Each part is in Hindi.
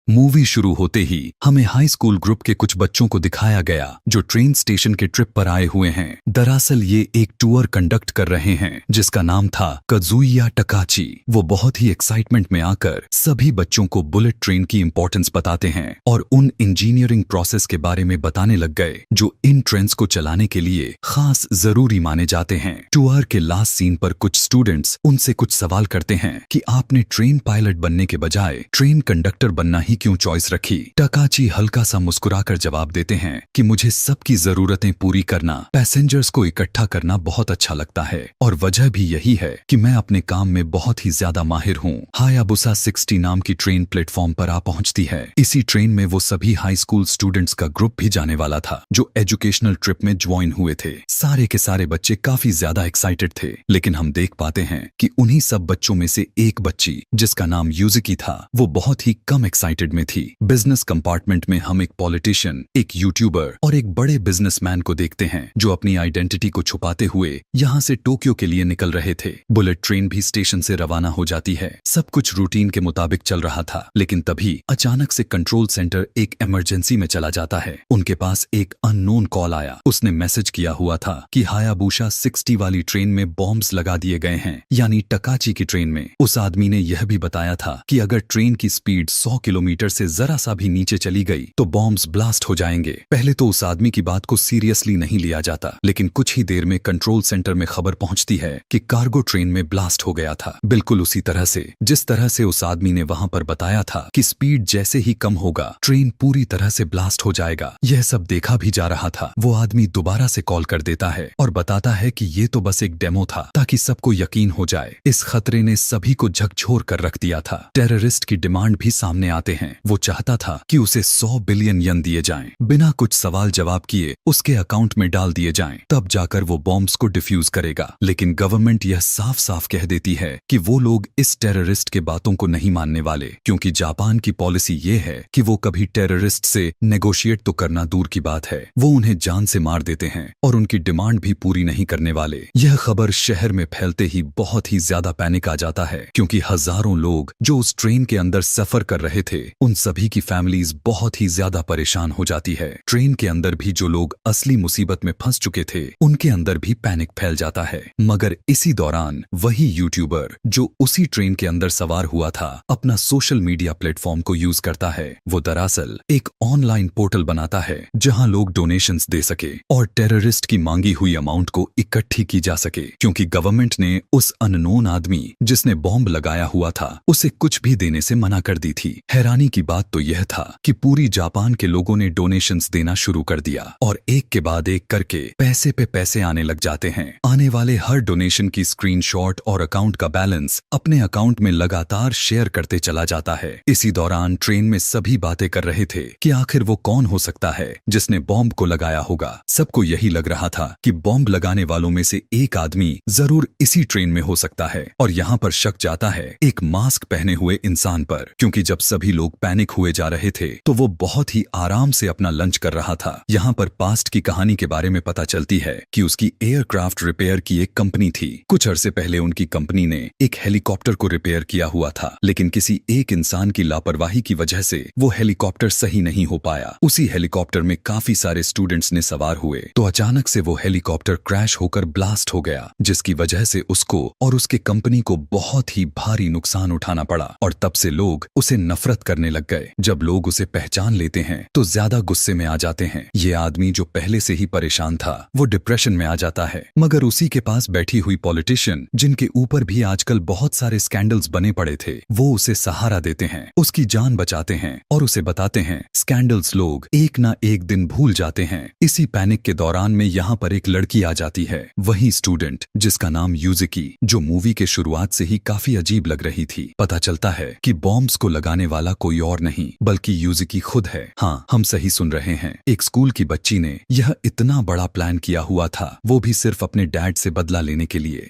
मूवी शुरू होते ही हमें हाई स्कूल ग्रुप के कुछ बच्चों को दिखाया गया जो ट्रेन स्टेशन के ट्रिप पर आए हुए हैं। दरअसल ये एक टूर कंडक्ट कर रहे हैं जिसका नाम था काजुया टकाची। वो बहुत ही एक्साइटमेंट में आकर सभी बच्चों को बुलेट ट्रेन की इंपॉर्टेंस बताते हैं और उन इंजीनियरिंग प्रोसेस के बारे में बताने लग गए जो इन ट्रेन्स को चलाने के लिए खास जरूरी माने जाते हैं। टूर के लास्ट सीन पर कुछ स्टूडेंट्स उनसे कुछ सवाल करते हैं कि आपने ट्रेन पायलट बनने के बजाय ट्रेन कंडक्टर बनना ही क्यों चॉइस रखी। टकाची हल्का सा मुस्कुराकर जवाब देते हैं कि मुझे सबकी जरूरतें पूरी करना, पैसेंजर्स को इकट्ठा करना बहुत अच्छा लगता है और वजह भी यही है कि मैं अपने काम में बहुत ही ज्यादा माहिर हूँ। हायाबुसा 60 नाम की ट्रेन प्लेटफॉर्म पर आ पहुंचती है। इसी ट्रेन में वो सभी हाई स्कूल स्टूडेंट्स का ग्रुप भी जाने वाला था जो एजुकेशनल ट्रिप में ज्वाइन हुए थे। सारे के सारे बच्चे काफी ज्यादा एक्साइटेड थे, लेकिन हम देख पाते हैं कि उन्हीं सब बच्चों में से एक बच्ची जिसका नाम यूजिकी था वो बहुत ही कम एक्साइटेड में थी। बिजनेस कंपार्टमेंट में हम एक पॉलिटिशियन, एक यूट्यूबर और एक बड़े बिजनेसमैन को देखते हैं जो अपनी आइडेंटिटी को छुपाते हुए यहाँ से टोक्यो के लिए निकल रहे थे। बुलेट ट्रेन भी स्टेशन से रवाना हो जाती है। सब कुछ रूटीन के मुताबिक चल रहा था, लेकिन तभी अचानक से कंट्रोल सेंटर एक इमरजेंसी में चला जाता है। उनके पास एक अननोन कॉल आया। उसने मैसेज किया हुआ था कि हायाबुसा 60 वाली ट्रेन में बॉम्ब्स लगा दिए गए हैं, यानी टकाची की ट्रेन में। उस आदमी ने यह भी बताया था कि अगर ट्रेन की स्पीड 100 किलोमीटर से जरा सा भी नीचे चली गई तो बॉम्ब्स ब्लास्ट हो जाएंगे। पहले तो उस आदमी की बात को सीरियसली नहीं लिया जाता, लेकिन कुछ ही देर में कंट्रोल सेंटर में खबर पहुंचती है कि कार्गो ट्रेन में ब्लास्ट हो गया था, बिल्कुल उसी तरह से जिस तरह से उस आदमी ने वहां पर बताया था कि स्पीड जैसे ही कम होगा ट्रेन पूरी तरह से ब्लास्ट हो जाएगा। यह सब देखा भी जा रहा था। वो आदमी दोबारा से कॉल कर देता है और बताता है कि ये तो बस एक डेमो था ताकि सबको यकीन हो जाए। इस खतरे ने सभी को झकझोर कर रख दिया था। टेररिस्ट की डिमांड भी सामने आते हैं। वो चाहता था कि उसे 100 बिलियन यन दिए जाएं, बिना कुछ सवाल जवाब किए उसके अकाउंट में डाल दिए जाएं, तब जाकर वो बॉम्ब्स को डिफ्यूज करेगा। लेकिन गवर्नमेंट यह साफ साफ कह देती है कि वो लोग इस टेररिस्ट के बातों को नहीं मानने वाले, क्योंकि जापान की पॉलिसी ये है कि वो कभी टेररिस्ट से नेगोशिएट तो करना दूर की बात है, वो उन्हें जान से मार देते हैं और उनकी डिमांड भी पूरी नहीं करने वाले। यह खबर शहर में फैलते ही बहुत ही ज्यादा पैनिक आ जाता है, क्योंकि हजारों लोग जो उस ट्रेन के अंदर सफर कर रहे थे उन सभी की फैमिलीज बहुत ही ज्यादा परेशान हो जाती है। ट्रेन के अंदर भी जो लोग असली मुसीबत में फंस चुके थे उनके अंदर भी पैनिक फैल जाता है। मगर इसी दौरान वही यूट्यूबर जो उसी ट्रेन के अंदर सवार हुआ था अपना सोशल मीडिया प्लेटफॉर्म को यूज करता है। वो दरअसल एक ऑनलाइन पोर्टल बनाता है जहां लोग डोनेशंस दे सके और टेररिस्ट की मांगी हुई अमाउंट को इकट्ठी की जा सके, क्योंकि गवर्नमेंट ने उस अननोन आदमी जिसने बॉम्ब लगाया हुआ था उसे कुछ भी देने से मना कर दी थी। हैरानी की बात तो यह था कि पूरी जापान के लोगों ने डोनेशंस देना शुरू कर दिया और एक के बाद एक करके पैसे पे पैसे आने लग जाते हैं। आने वाले हर डोनेशन की स्क्रीनशॉट और अकाउंट का बैलेंस अपने अकाउंट में लगातार शेयर करते चला जाता है। इसी दौरान ट्रेन में सभी बातें कर रहे थे कि आखिर वो कौन हो सकता है जिसने बॉम्ब को लगाया होगा। सबको यही लग रहा था कि बॉम्ब लगाने वालों में से एक आदमी जरूर इसी ट्रेन में हो सकता है, और यहाँ पर शक जाता है एक मास्क पहने हुए इंसान पर, क्योंकि जब सभी लोग पैनिक हुए जा रहे थे तो वो बहुत ही आराम से अपना लंच कर रहा था। यहाँ पर पास्ट की कहानी के बारे में पता चलती है कि उसकी एयरक्राफ्ट रिपेयर की एक कंपनी थी। कुछ अरसे पहले उनकी कंपनी ने एक हेलीकॉप्टर को रिपेयर किया हुआ था, लेकिन किसी एक इंसान की लापरवाही की वजह से वो हेलीकॉप्टर सही नहीं हो पाया। उसी हेलीकॉप्टर में काफी सारे स्टूडेंट्स ने सवार हुए तो अचानक से वो हेलीकॉप्टर क्रैश होकर ब्लास्ट हो गया, जिसकी वजह से उसको और उसके कंपनी को बहुत ही भारी नुकसान उठाना पड़ा और तब से लोग उसे नफरत करने लग गए। जब लोग उसे पहचान लेते हैं तो ज्यादा गुस्से में आ जाते हैं। ये आदमी जो पहले से ही परेशान था वो डिप्रेशन में आ जाता है, मगर उसी के पास बैठी हुई पॉलिटिशियन जिनके ऊपर भी आजकल बहुत सारे स्कैंडल्स बने पड़े थे वो उसे सहारा देते हैं, उसकी जान बचाते हैं और उसे बताते हैं स्कैंडल्स लोग एक ना एक दिन भूल जाते हैं। इसी पैनिक के दौरान में यहाँ पर एक लड़की आ जाती है, वही स्टूडेंट जिसका नाम यूजिकी, जो मूवी के शुरुआत से ही काफी अजीब लग रही थी। पता चलता है कि बॉम्ब्स को लगाने वाला कोई और नहीं बल्कि यूजिकी खुद है। हाँ, हम सही सुन रहे हैं। एक स्कूल की बच्ची ने यह इतना बड़ा प्लान किया हुआ था, वो भी सिर्फ अपने डैड से बदला लेने के लिए।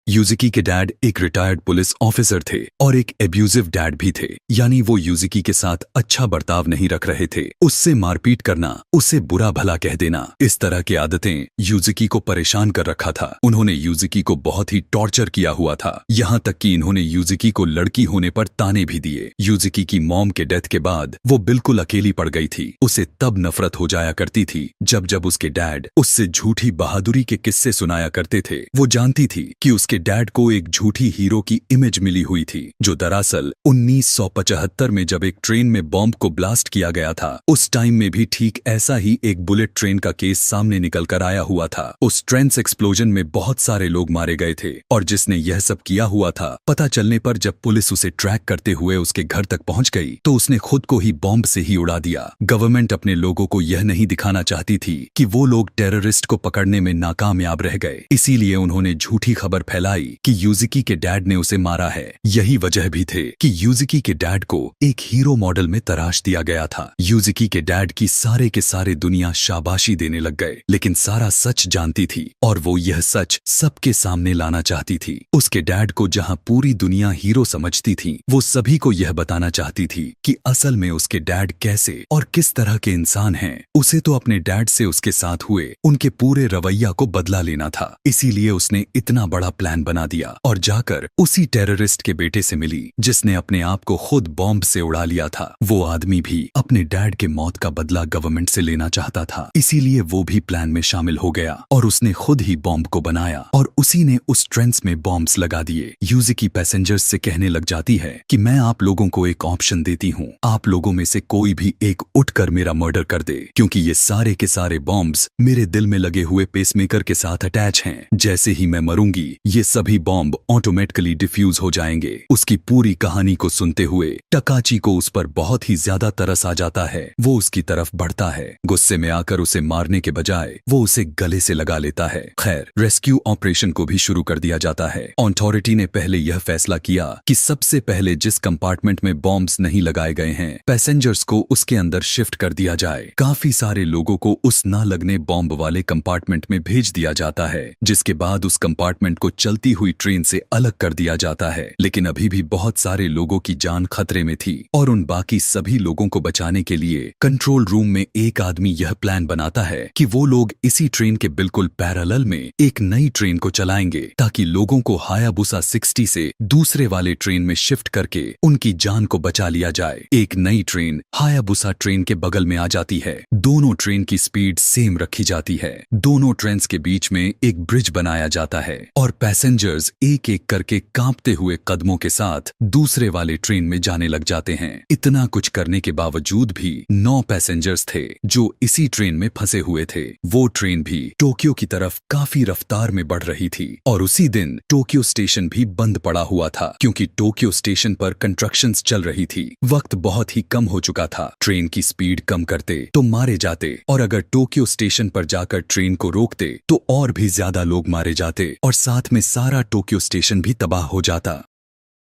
यूजिकी के डैड एक रिटायर्ड पुलिस ऑफिसर थे और एक एब्यूजिव डैड भी थे, यानी वो यूजिकी के साथ अच्छा बर्ताव नहीं रख रहे थे। उससे मारपीट करना, उसे बुरा भला कह देना, इस तरह की आदतें यूजिकी को परेशान कर रखा था। उन्होंने यूजिकी को बहुत ही टॉर्चर किया हुआ था, यहाँ तक कि इन्होंने यूजिकी को लड़की होने पर ताने भी दिए। यूजिकी की मॉम के डेथ के बाद वो बिल्कुल अकेली पड़ गई थी। उसे तब नफरत हो जाया करती थी जब जब उसके डैड उससे झूठी बहादुरी के किस्से सुनाया करते थे। वो जानती थी कि उसके डैड को एक झूठी हीरो की इमेज मिली हुई थी, जो दरअसल 1975 में जब एक ट्रेन में बॉम्ब को ब्लास्ट किया गया था, उस टाइम में भी ठीक ऐसा ही एक बुलेट ट्रेन का केस सामने निकल कर आया हुआ था। उस ट्रेन एक्सप्लोजन में बहुत सारे लोग मारे गए थे और जिसने यह सब किया हुआ था, पता चलने पर जब पुलिस उसे ट्रैक करते हुए उसके घर तक पहुंच गई तो उसने खुद को ही बॉम्ब से ही उड़ा दिया। गवर्नमेंट अपने लोगों को यह नहीं दिखाना चाहती थी कि वो लोग टेररिस्ट को पकड़ने में नाकामयाब रह गए, इसीलिए उन्होंने झूठी खबर फैलाई कि यूजिकी के डैड ने उसे मारा है। यही वजह भी थे कि यूजिकी के डैड को एक हीरो मॉडल में तराश दिया गया था। यूजिकी के डैड की सारे के सारे दुनिया शाबाशी देने लग गए, लेकिन सारा सच जानती थी और वो यह सच सबके सामने लाना चाहती थी। उसके डैड को जहां पूरी दुनिया हीरो समझती थी, वो सभी को यह बताना चाहती थी कि असल में उसके डैड कैसे और किस तरह के इंसान हैं। उसे तो अपने डैड से उसके साथ हुए उनके पूरे रवैया को बदला लेना था, इसीलिए उसने इतना बड़ा प्लान बना दिया और जाकर उसी टेररिस्ट के बेटे से मिली जिसने अपने आप को खुद बॉम्ब से उड़ा लिया था। वो आदमी भी अपने डैड के मौत का बदला गवर्नमेंट से लेना चाहता था, इसीलिए वो भी प्लान में शामिल हो गया और उसने खुद ही बॉम्ब को बनाया और उसी ने उस ट्रेन्स में बॉम्ब्स लगा दिए। यूजिकी पैसेंजर्स से कहने लग जाती है कि मैं आप लोगों को एक ऑप्शन देती हूँ, आप लोगों में से कोई भी एक उठकर मेरा मर्डर कर दे, क्योंकि ये सारे के सारे बॉम्ब्स मेरे दिल में लगे हुए पेसमेकर के साथ अटैच हैं। जैसे ही मैं मरूंगी ये सभी बॉम्ब ऑटोमेटिकली डिफ्यूज हो जाएंगे। उसकी पूरी कहानी को सुनते हुए टकाची को उस पर बहुत ही ज्यादा तरस आ जाता है। वो उसकी तरफ बढ़ता है, गुस्से में आकर उसे मारने के बजाय वो उसे गले से लगा लेता है। खैर, रेस्क्यू ऑपरेशन को भी शुरू कर दिया जाता है। अथॉरिटी ने पहले यह फैसला किया कि सबसे पहले जिस कंपार्टमेंट में बॉम्ब्स नहीं लगाए गए हैं, पैसेंजर्स को उसके अंदर शिफ्ट कर दिया जाए। काफी सारे लोगों को उस न लगने बॉम्ब वाले कंपार्टमेंट में भेज दिया जाता है, जिसके बाद उस कंपार्टमेंट को चलती हुई ट्रेन से अलग कर दिया जाता है। लेकिन अभी भी बहुत सारे लोगों की जान खतरे में थी और उन बाकी सभी लोगों को बचाने के लिए कंट्रोल रूम में एक आदमी यह प्लान बनाता है कि वो लोग इसी ट्रेन के बिल्कुल पैरेलल में एक नई ट्रेन को चलाएंगे ताकि लोगों को हायाबुसा 60 से दूसरे वाले ट्रेन में शिफ्ट करके उनकी जान को बचा लिया जाए। एक नई ट्रेन हायाबुसा ट्रेन के बगल में आ जाती है। दोनों ट्रेन की स्पीड सेम रखी जाती है। दोनों ट्रेन्स के बीच में एक ब्रिज बनाया जाता है और पैसेंजर्स एक एक करके कांपते हुए कदमों के साथ दूसरे वाले ट्रेन में जाने लग जाते हैं। इतना कुछ करने के बावजूद भी 9 पैसेंजर्स थे जो इसी ट्रेन में फंसे हुए थे। वो ट्रेन भी टोक्यो की तरफ काफी रफ्तार में बढ़ रही थी और उसी दिन टोक्यो स्टेशन भी बंद पड़ा हुआ था, क्योंकि टोक्यो स्टेशन पर कंस्ट्रक्शंस चल रही थी। वक्त बहुत ही कम हो चुका था। ट्रेन की स्पीड कम करते तो मारे जाते और अगर टोक्यो स्टेशन पर जाकर ट्रेन को रोकते तो और भी ज्यादा लोग मारे जाते और साथ में सारा टोक्यो स्टेशन भी तबाह हो जाता।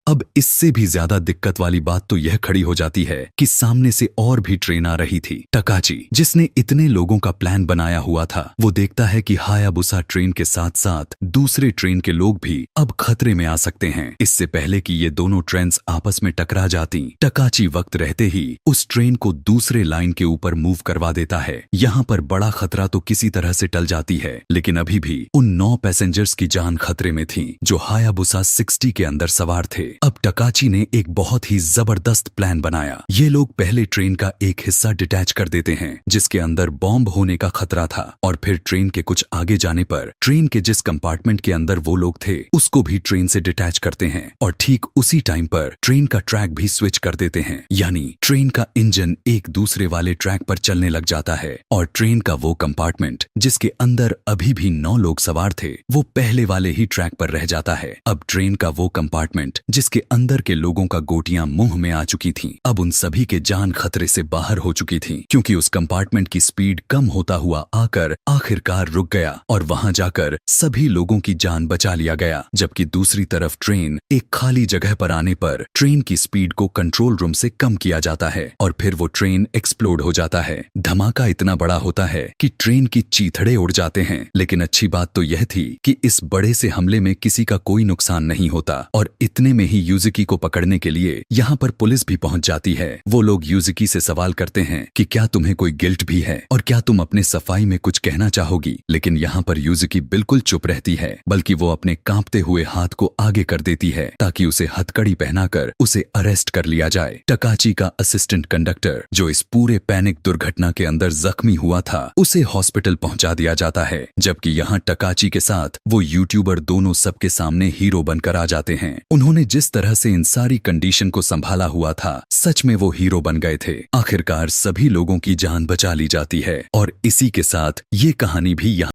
अब इससे भी ज्यादा दिक्कत वाली बात तो यह खड़ी हो जाती है कि सामने से और भी ट्रेन आ रही थी। टकाची, जिसने इतने लोगों का प्लान बनाया हुआ था, वो देखता है कि हायाबुसा ट्रेन के साथ साथ दूसरे ट्रेन के लोग भी अब खतरे में आ सकते हैं। इससे पहले कि ये दोनों ट्रेन्स आपस में टकरा जाती, टकाची वक्त रहते ही उस ट्रेन को दूसरे लाइन के ऊपर मूव करवा देता है। यहाँ पर बड़ा खतरा तो किसी तरह से टल जाती है, लेकिन अभी भी उन 9 पैसेंजर्स की जान खतरे में थी जो हायाबुसा 60 के अंदर सवार थे। अब टकाची ने एक बहुत ही जबरदस्त प्लान बनाया। ये लोग पहले ट्रेन का एक हिस्सा डिटैच कर देते हैं जिसके अंदर बॉम्ब होने का खतरा था और फिर ट्रेन के कुछ आगे जाने पर ट्रेन के जिस कंपार्टमेंट के अंदर वो लोग थे उसको भी ट्रेन से डिटैच करते हैं और ठीक उसी टाइम पर ट्रेन का ट्रैक भी स्विच कर देते हैं, यानी ट्रेन का इंजन एक दूसरे वाले ट्रैक पर चलने लग जाता है और ट्रेन का वो कंपार्टमेंट जिसके अंदर अभी भी 9 लोग सवार थे वो पहले वाले ही ट्रैक पर रह जाता है। अब ट्रेन का वो कंपार्टमेंट जिस जिसके अंदर के लोगों का गोटियां मुंह में आ चुकी थीं। अब उन सभी के जान खतरे से बाहर हो चुकी थी, क्योंकि उस कंपार्टमेंट की स्पीड कम होता हुआ आकर आखिरकार रुक गया और वहां जाकर सभी लोगों की जान बचा लिया गया। जबकि दूसरी तरफ ट्रेन एक खाली जगह पर आने पर ट्रेन की स्पीड को कंट्रोल रूम से कम किया जाता है और फिर वो ट्रेन एक्सप्लोड हो जाता है। धमाका इतना बड़ा होता है कि ट्रेन की चीथड़े उड़ जाते हैं। लेकिन अच्छी बात तो यह थी कि इस बड़े से हमले में किसी का कोई नुकसान नहीं होता और इतने में ही यूजुकी को पकड़ने के लिए यहाँ पर पुलिस भी पहुंच जाती है। वो लोग यूजुकी से सवाल करते हैं कि क्या तुम्हें कोई गिल्ट भी है और क्या तुम अपने सफाई में कुछ कहना चाहोगी। लेकिन यहाँ पर यूजुकी बिल्कुल चुप रहती है, बल्कि वो अपने कांपते हुए हाथ को आगे कर देती है ताकि उसे हथकड़ी पहनाकर उसे अरेस्ट कर लिया जाए। टकाची का असिस्टेंट कंडक्टर, जो इस पूरे पैनिक दुर्घटना के अंदर जख्मी हुआ था, उसे हॉस्पिटल पहुंचा दिया जाता है। जबकि यहाँ टकाची के साथ वो यूट्यूबर दोनों सबके सामने हीरो बनकर आ जाते हैं। उन्होंने जिस तरह से इन सारी कंडीशन को संभाला हुआ था, सच में वो हीरो बन गए थे। आखिरकार सभी लोगों की जान बचा ली जाती है और इसी के साथ ये कहानी भी यहाँ